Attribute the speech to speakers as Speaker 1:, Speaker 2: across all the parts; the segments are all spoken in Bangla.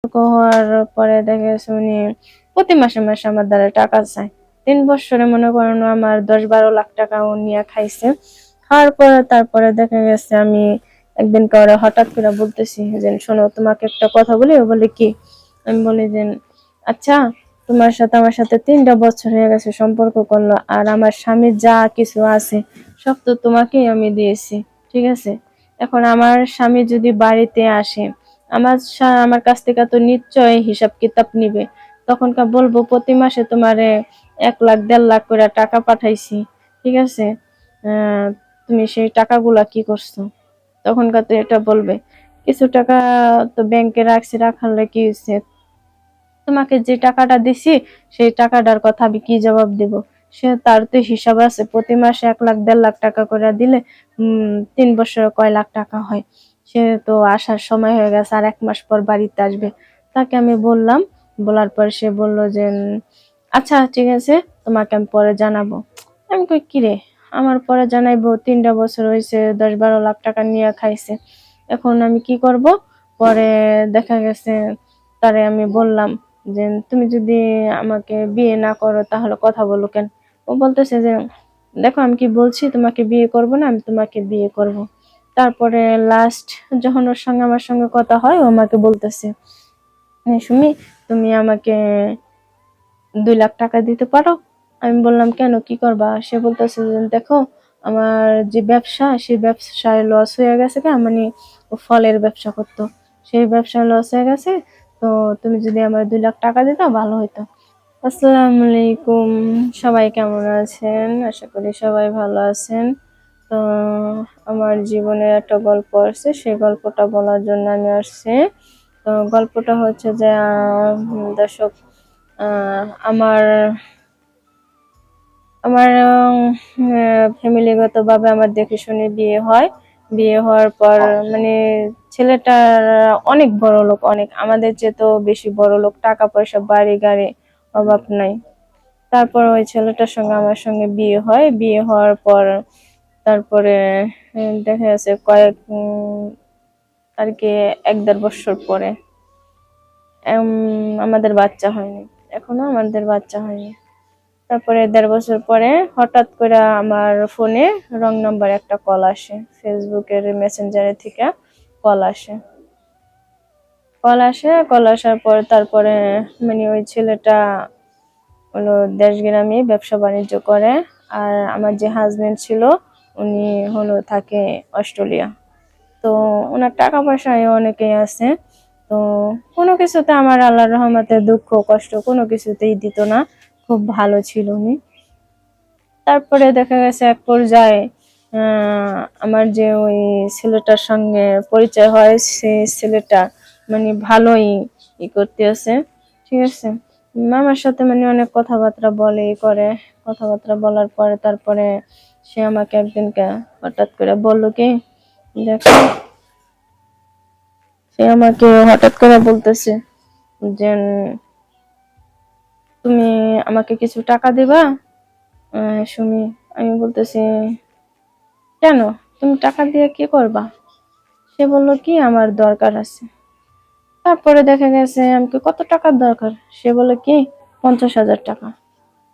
Speaker 1: হওয়ার পরে দেখা গেছে উনি প্রতি মাসে মাসে আমার দ্বারা টাকা চায়। 3 বছরে মনে করেন আমার 10-12 লাখ টাকা ও নিয়ে খাইছে। খাওয়ার পরে তারপরে দেখা গেছে আমি একদিন কাউরে হঠাৎ করে বলতেছি যে শোনো তোমাকে একটা কথা বলি। ও বলে কি? আমি বলি যে আচ্ছা তোমার সাথে আমার সাথে 3টা বছর হয়ে গেছে সম্পর্ক করলো, আর আমার স্বামীর যা কিছু আছে সব তো তোমাকেই আমি দিয়েছি, ঠিক আছে? এখন আমার স্বামী যদি বাড়িতে আসে আমার কাছ থেকে তো নিশ্চয় হিসাব কিতাব নিবে। তখনকার বলবো প্রতি মাসে তোমারে 1 লাখ 1.5 লাখ করে টাকা পাঠাইছি, ঠিক আছে? আহ তুমি সেই টাকাগুলা কি করছো? তখনকার তো এটা বলবে। কিছু টাকা তো ব্যাংকে রাখছি, রাখালে কি হয়েছে? তোমাকে যে টাকাটা দিছি সেই টাকাটার কথা আমি কি জবাব দিব? সে তার তো হিসাব আছে, প্রতি মাসে 1 লাখ 1.5 লাখ টাকা করে দিলে 3 বছরে কয় লাখ টাকা হয়। সে তো আসার সময় হয়ে গেছে, আর 1 মাস পর বাড়িতে আসবে। তাকে আমি বললাম, বলার পর সে বলল যে আচ্ছা ঠিক আছে তোমাকে আমি পরে জানাবো। আমি কই কি রে, আমার পরে জানাইবো? 3টা বছর হয়েছে, 10-12 লাখ টাকা নিয়ে খাইছে, এখন আমি কি করব? পরে দেখা গেছে তারে আমি বললাম যে তুমি যদি আমাকে বিয়ে না করো তাহলে কথা বলো কেন? ও বলতেছে যে দেখো আমি কি বলছি, তোমাকে বিয়ে করব না, আমি তোমাকে বিয়ে করব। তারপরে লাস্ট যখন ওর সঙ্গে আমার সঙ্গে কথা হয়, ও আমাকে বলতেছে সুমি তুমি আমাকে 2 লাখ টাকা দিতে পারো? আমি বললাম কেন, কি করবা? সে বলতেছে যে দেখো আমার যে ব্যবসা, সেই ব্যবসায় লস হয়ে গেছে, মানে ও ফলের ব্যবসা করতো, সেই ব্যবসায় লস হয়ে গেছে। তো তুমি যদি আমার 2 লাখ টাকা দিতে ভালো হতো। আসসালামু আলাইকুম, সবাই কেমন আছেন? আশা করি সবাই ভালো আছেন। তো আমার জীবনের একটা গল্প আছে, সেই গল্পটা বলার জন্য আমি আসছি। তো গল্পটা হচ্ছে যে দর্শক, আমার আমার ফ্যামিলিগত ভাবে আমার দেখে শুনে বিয়ে হয়। বিয়ে হওয়ার পর মানে ছেলেটার অনেক বড় লোক, অনেক আমাদের চেয়ে তো বেশি বড় লোক, টাকা পয়সা বাড়ি গাড়ি অভাব নাই। তারপর ওই ছেলেটার সঙ্গে আমার সঙ্গে বিয়ে হয়। বিয়ে হওয়ার পর তারপরে দেখা যাচ্ছে কয়েক আর কি 1-1.5 বছর পরে আমাদের বাচ্চা হয়নি, এখনো আমাদের বাচ্চা হয়নি। তারপরে 1.5 বছর পরে হঠাৎ করে আমার ফোনে রং নাম্বার একটা কল আসে, ফেসবুকের মেসেঞ্জারে থেকে কল আসে। কল আসার পর তারপরে মানে ওই ছেলেটা হলো দেশ গ্রামে ব্যবসা বাণিজ্য করে, আর আমার যে হাজবেন্ড ছিল উনি হলো থাকে অস্ট্রেলিয়া। তো ওনার টাকা পয়সা অনেকেই আছে। তো কোনো কিছুতে আমার আল্লাহর রহমতে দুঃখ কষ্ট কোনো কিছুতেই দিত না, খুব ভালো ছিল উনি। তারপরে দেখা গেছে এক পর্যায়ে আমার যে ওই ছেলেটার সঙ্গে পরিচয় হয়, সেই ছেলেটা মানে ভালোই করতে আছে, ঠিক আছে? আমার সাথে মানে অনেক কথাবার্তা বলে করে। কথাবার্তা বলার পরে তারপরে সে আমাকে একদিনকে হঠাৎ করে বলল কি, দেখো, সে আমাকে হঠাৎ করে বলতেছে যে তুমি আমাকে কিছু টাকা দিবা সুমি? আমি বলতেছি কেন, তুমি টাকা দিয়ে কি করবা? সে বলল কি আমার দরকার আছে। তারপরে দেখা গেছে আমাকে কত টাকার দরকার? সে বলে কি 50,000 টাকা।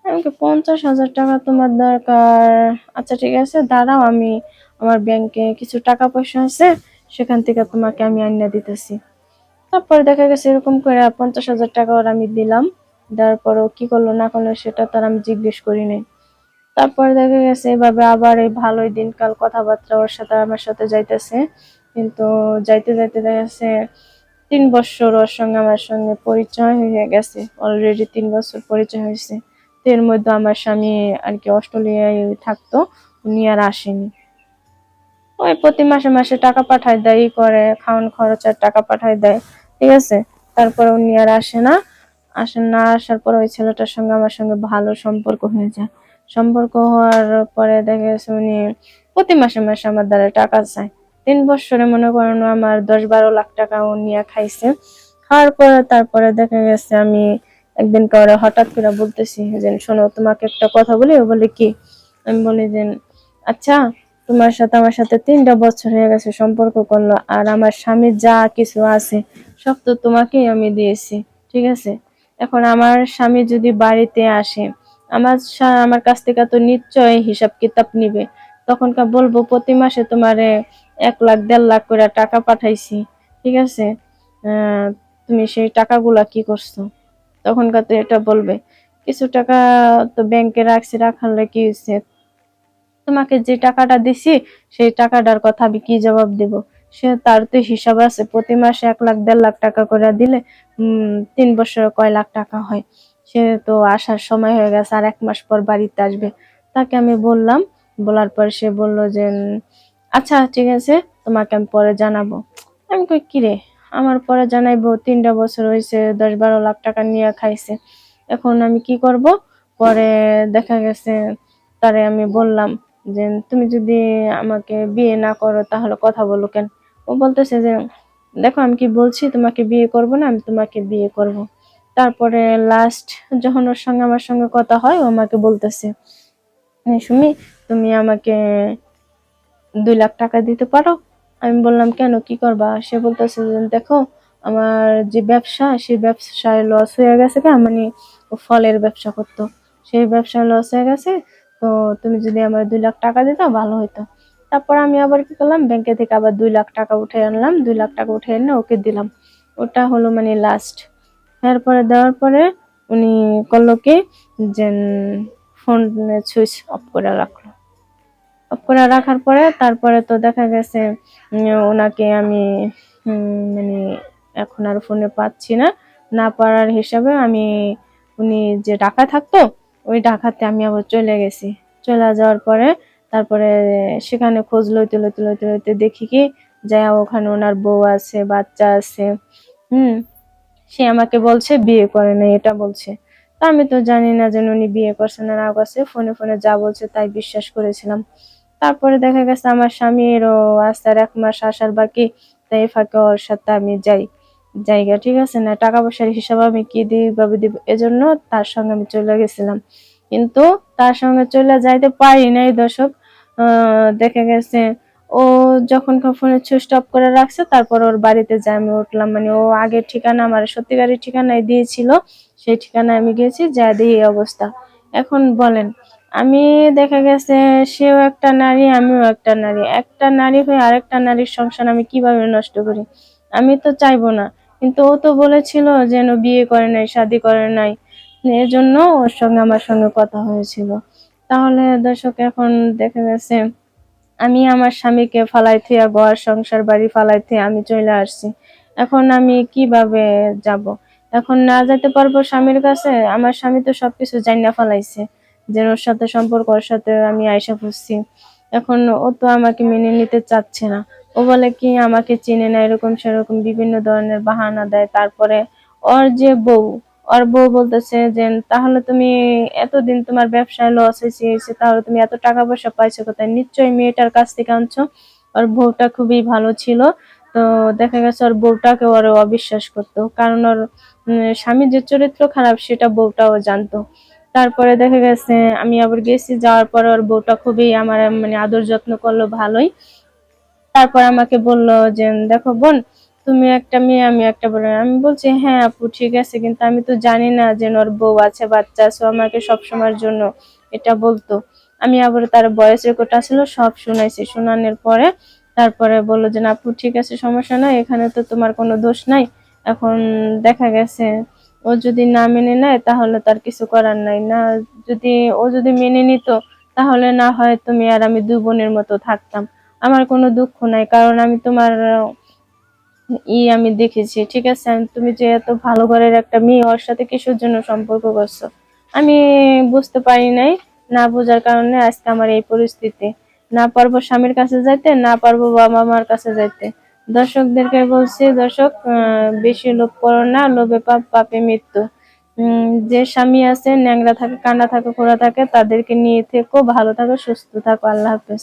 Speaker 1: আমাকে 50,000 টাকা তোমার দরকার? আচ্ছা ঠিক আছে দাঁড়াও, আমি আমার ব্যাংকে কিছু টাকা পয়সা আছে, সেখান থেকে তোমাকে আমি আইনা দিতেছি। তারপরে দেখা গেছে এরকম করে 50,000 টাকা ওর আমি দিলাম। দেওয়ার পরও কি করলো না করলো সেটা তো আর আমি জিজ্ঞেস করি নাই। তারপরে দেখা গেছে এভাবে আবার এই ভালোই দিনকাল কথাবার্তা ওর সাথে আমার সাথে যাইতেছে, কিন্তু যাইতে যাইতে দেখা গেছে 3 বছর ওর সঙ্গে আমার সঙ্গে পরিচয় হয়ে গেছে, অলরেডি 3 বছর পরিচয় হয়েছে। তো এর মধ্যে আমার স্বামী আর কি অস্ট্রেলিয়ায় থাকতো, উনি আর আসেনি। ওই প্রতি মাসে মাসে টাকা পাঠায় দেয়, করে খাওয়ান খরচের টাকা পাঠায় দেয়, ঠিক আছে? তারপরে উনি আর আসার পর ওই ছেলেটার সঙ্গে আমার সঙ্গে ভালো সম্পর্ক হয়ে যায়। সম্পর্ক হওয়ার পরে দেখা গেছে উনি প্রতি মাসে মাসে আমার দ্বারা টাকা চায়। 3 বছরে মনে করেন আমার 10-12 লাখ টাকা ও নিয়ে খাইছে। খাওয়ার পরে তারপরে দেখা গেছে আমি একদিন কাউরে হঠাৎ করে বলতেছি যে শোনো তোমাকে একটা কথা বলি। ও বলে কি? আমি বলি যে আচ্ছা তোমার সাথে আমার সাথে 3টা বছর হয়ে গেছে সম্পর্ক করলো, আর আমার স্বামী যা কিছু আছে সব তো তোমাকেই আমি দিয়েছি, ঠিক আছে? এখন আমার স্বামী যদি বাড়িতে আসে, আমার কাছ থেকে তো নিশ্চয়ই হিসাব কিতাব নিবে। তখনকার বলবো প্রতি মাসে তোমারে 1 লাখ 1.5 লাখ করে টাকা পাঠাইছি, ঠিক আছে? আহ তুমি সেই টাকাগুলা কি করছো? তখনকার তো এটা বলবে। কিছু টাকা তো ব্যাংকে রাখছি, রাখালে কি হয়েছে? তোমাকে যে টাকাটা দিছি সেই টাকাটার কথা আমি কি জবাব দেব? সে তার তো হিসাব আছে, প্রতি মাসে 1 লাখ 1.5 লাখ টাকা করে দিলে 3 বছরে কয় লাখ টাকা হয়। সে তো আসার সময় হয়ে গেছে, আর 1 মাস পর বাড়িতে আসবে। তাকে আমি বললাম, বলার পর সে বলল যে আচ্ছা ঠিক আছে, তোমাকে আমি পরে জানাবো। আমি কই কি রে, আমার পরে জানাইবো? 3টা বছর হয়েছে, 10-12 লাখ টাকা নিয়ে খাইছে, এখন আমি কি করব? পরে দেখা গেছে তারে আমি বললাম যে তুমি যদি আমাকে বিয়ে না করো তাহলে কথা বলো কেন? ও বলতেছে যে দেখো আমি কি বলছি, তোমাকে বিয়ে করব না, আমি তোমাকে বিয়ে করব। তারপরে লাস্ট যখন ওর সঙ্গে আমার সঙ্গে কথা হয়, ও আমাকে বলতেছে সুমি, তুমি আমাকে 2 লাখ টাকা দিতে পারো? আমি বললাম কেন, কি করবা? সে বলতেছে যে দেখো, আমার যে ব্যবসা, সেই ব্যবসায় লস হয়ে গেছে, মানে ও ফলের ব্যবসা করতো, সেই ব্যবসায় লস হয়ে গেছে। তো তুমি যদি আমার 2 লাখ টাকা দিতো ভালো হতো। তারপর আমি আবার কি করলাম, ব্যাংকে থেকে আবার 2 লাখ টাকা উঠে আনলাম, 2 লাখ টাকা উঠে এনে ওকে দিলাম। ওটা হলো মানে লাস্ট। এরপরে দেওয়ার পরে উনি করলো কি, যে ফোন সুইচ অফ করে রাখলো। অফ করে রাখার পরে তারপরে তো দেখা গেছে ওনাকে আমি মানে এখন আর ফোনে পাচ্ছি না। না পারার হিসাবে আমি, উনি যে ঢাকা থাকতো, ওই ঢাকাতে আমি আবার চলে গেছি। চলে যাওয়ার পরে তারপরে সেখানে খোঁজ লইতে লইতে লইতে লইতে দেখি কি, যায় ওখানে ওনার বউ আছে, বাচ্চা আছে। হুম সে আমাকে বলছে বিয়ে করে নাই, এটা বলছে। তা আমি তো জানি না যে উনি বিয়ে করছে না না করছে, ফোনে ফোনে যা বলছে তাই বিশ্বাস করেছিলাম। তারপরে দেখা গেছে আমার স্বামীরও আস্তে আর 1 মাস আসার বাকি, তাই এই ফাঁকে ওর সাথে আমি জায়গা, ঠিক আছে না, টাকা পয়সার হিসাব আমি কি দিই ভাবে দিব, এজন্য তার সঙ্গে আমি চলে গেছিলাম। কিন্তু তার সঙ্গে চলে যাইতে পারি নাই দর্শক। দেখা গেছে ও যখন ফোনে সুইচ অফ করে রাখছে, তারপর ওর বাড়িতে যাই আমি উঠলাম, মানে ও আগের ঠিকানা আমার সত্যিকারের ঠিকানায় দিয়েছিল, সেই ঠিকানায় আমি গেছি, যা দিয়ে এই অবস্থা। এখন বলেন, আমি দেখা গেছে সেও একটা নারী, আমিও একটা নারী, একটা নারী হয়ে আরেকটা নারীর সংসার আমি কিভাবে নষ্ট করি? আমি তো চাইবো না, কিন্তু ও তো বলেছিল যেন বিয়ে করে নাই, শাদী করে নাই, এর জন্য ওর সঙ্গে আমার সঙ্গে কথা হয়েছিল। তাহলে দর্শক এখন দেখা গেছে আমি আমার স্বামীকে ফালাই থুইয়া, ঘর সংসার বাড়ি ফালাই থুইয়া আমি চলে আসছি। এখন আমি কিভাবে যাব? এখন না যেতে পারবো স্বামীর কাছে? আমার স্বামী তো সবকিছু জাইনা ফেলাইছে যে ওর সাথে সম্পর্ক, ওর সাথে আমি আইসা পড়ছি। এখন ও তো আমাকে মেনে নিতে চাচ্ছে না। ও বলে কি আমাকে চিনে না, এরকম সেরকম বিভিন্ন ধরনের বাহানা দেয়। তারপরে ওর যে বউ, ওর বউ বলতেছে যে তাহলে তুমি এতদিন তোমার ব্যবসায় লস হয়েছে, তাহলে তুমি এত টাকা পয়সা পাইছো কোথায়? নিশ্চয়ই মেয়েটার কাছ থেকে আনছো। ওর বউটা খুবই ভালো ছিল। তো দেখা গেছে ওর বউটাকে ওর অবিশ্বাস করতো, কারণ ওর স্বামীর যে চরিত্র খারাপ সেটা বউটাও জানতো। তারপরে দেখা গেছে আমি আবার গেছি, যাওয়ার পর ওর বউটা খুবই আমার মানে আদর যত্ন করলো ভালোই। তারপর আমাকে বলল যে দেখো বোন, তুমি একটা মেয়ে, আমি একটা বোন। আমি বলছি হ্যাঁ আপু ঠিক আছে, কিন্তু আমি তো জানি না যে ওর বউ আছে, বাচ্চা আছে। ও আমাকে সবসময়ের জন্য এটা বলতো। আমি আবার তার ভয়েস রেকর্ড ছিল, সব শুনাইছি। শোনানোর পরে তারপরে বললো যে না আপু ঠিক আছে, সমস্যা নাই, এখানে তো তোমার কোনো দোষ নাই। এখন দেখা গেছে ও যদি না মেনে নেয় তাহলে তার কিছু করার নাই। না, যদি ও যদি মেনে নিত তাহলে না হয় তুমি আর আমি 2 বোনের মতো থাকতাম। আমার কোনো দুঃখ নাই, কারণ আমি তোমার আমি দেখেছি, ঠিক আছে? তুমি যে এত ভালো ঘরের একটা মেয়ে, ওর সাথে কিসের জন্য সম্পর্ক করছো? আমি বুঝতে পারি নাই। না বোঝার কারণে আজকে আমার এই পরিস্থিতি। না পারবো স্বামীর কাছে যাইতে, না পারবো বাবা মার কাছে যাইতে। দর্শকদেরকে বলছি, দর্শক বেশি লোভ করো না, লোভে পাপ, পাপে মৃত্যু। যে স্বামী আছে ন্যাংরা থাকে, কানা থাকে, খোড়া থাকে, তাদেরকে নিয়ে থেকো, ভালো থাকো, সুস্থ থাকো। আল্লাহ হাফেজ।